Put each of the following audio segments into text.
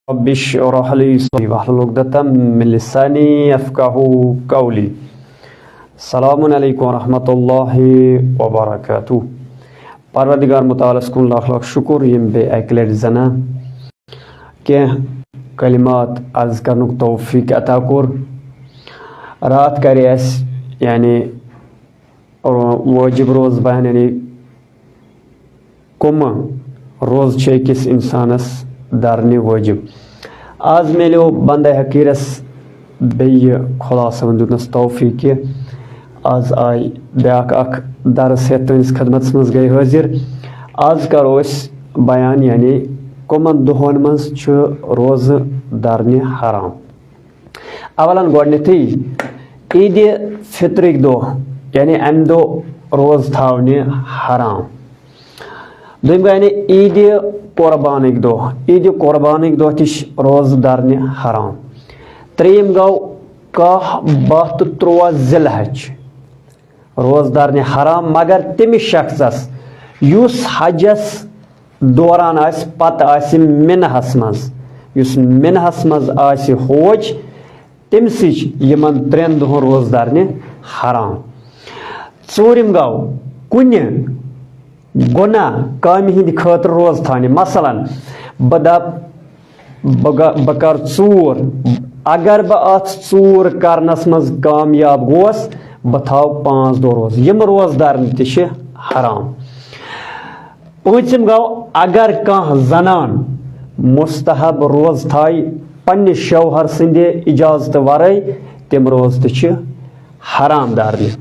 رب اشرح لي صدري واحلل عقدة من لساني يفقهوا قولي. Selamun aleyküm ve rahmetullahi ve berekatuh. Parvardigar mutalas kun lakh lakh şukur yim be ekler zana ke kalimat az karnuk tawfik ata kur rahat kares yani vacib roz bayan yani kuma roz çekis insanas darni vacib az melio banda hakiras bey khulasa vundnas tawfiki az ay beak ak ders ettiğiniz khidmatımız gay hazır az karos bayan yani koman duhonmaz şu roz darni haram avalan godneti idi fitrik do yani emdo roz thavni haram doim yani idi qurbanik do idi qurbanik do tish roz darni haram trim gav kah baht troa zilhaj रोजदार ने हराम मगर तमिस शख्सस use हजस दौरान पत मिनहस मज use मिनहस मज होज तमसी Yemen 3 Duhan रोजदार ने हराम चूरिम गो कुन गुना काम हिंद खतर रोज थाने मसलन बह कर चूर अगर बह चूर करनस मज कामयाब गोस बह थाव 5 दो रोज यम रोजदार तह हराम पूंचम गो अगर कह जनान मुस्तहब रोज थाई पन्ने शौहर सिंदे इजाजत वरई तम रोज तह हराम दारने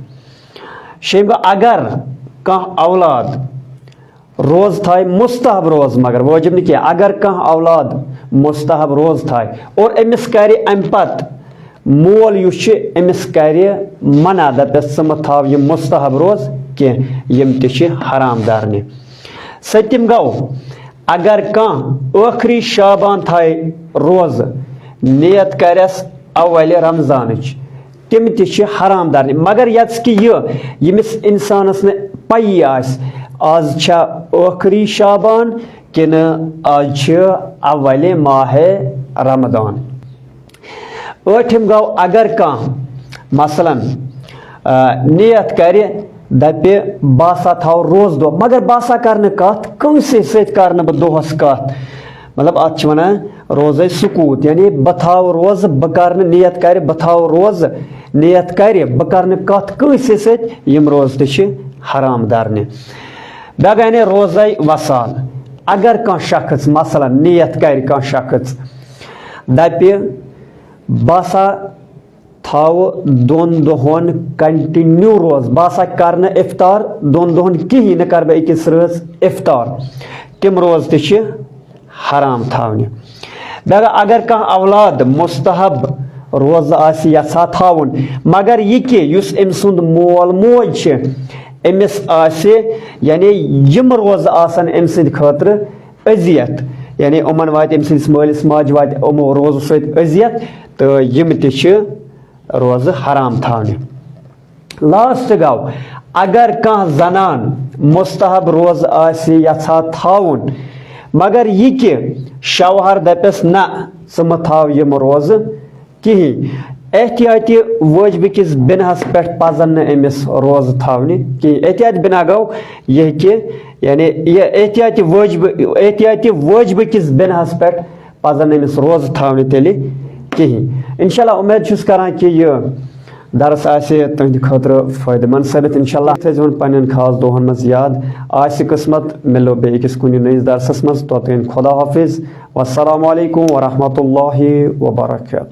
शेम गो अगर कह औलाद रोज थाई मुस्तहब रोज मगर वाजिब नहीं अगर कह औलाद मुस्तहब रोज थाई और अमिस कर अम पत मोल अमिस कर मना दपस थाव यम मुस्तहब रोज कम तह हराम दारने सतम गो अगर कह आखरी शाबान थाई रोज नियत करस अवल रमजान तम तह हराम दारने मगर कि यमिस इंसानस न पई आज छा आखरी शाबान किन आज अवल माह रमदान ठम गो अगर कह मसलन नियत कर दपे बासा थाव रोज दो मगर बासा कर कत कंसे सर बह दोहस कत मतलब अत वन रोज सुकूत यानी बह थाव रोज बह कर नियत कर बह थाव रोज नियत कर बह कर कत कंसे सम रोज तह हराम दारने बह गए रोज वसाल अगर कह शख्स मसलन नियत कर कह शख्स दपे बासा थाव 2 दोहन कंटिन्यू रोज बासा कर इफ्तार 2 दोहन कहीं न कर अकिस रज इफ्तार तम रोज तह हराम थावने बह अगर कह औलाद मुस्तहब रोज यसा थावन मगर यह अम सुंद मोल मोज अमिस यानी यम रोज आसन अम सद खतर अजियत यानी उमन वात अम सदिस मालिस माज वात उमो रोज सत अजियत तो यम तह रोज हराम थावने लास्ट गो अगर कह जनान मुस्तहब रोज यसा थावन मगर यह शौहर दपस न सह थाव यम रोज कहीं एहतियाती वाजिब किस बिनहस पे पजन अमिस रोज थावने कहीं एहतियात बिना गो यह कि यानी यह एहतियाती वाजिब किस बिनहस पे पजन अमिस रोज थावने तेल कहीं इंशाल्लाह उम्मीद करान कि यह दरस तुंद खतर फायदेमंद साबित इंशाल्लाह थोन पन्न खास दोहन मज याद किस्मत मिलो बेकिस कुन नईस दरसस मज तोतन खुदा हाफिज वस्सलामु अलैकुम व रहमतुल्लाहि व बरकातहू।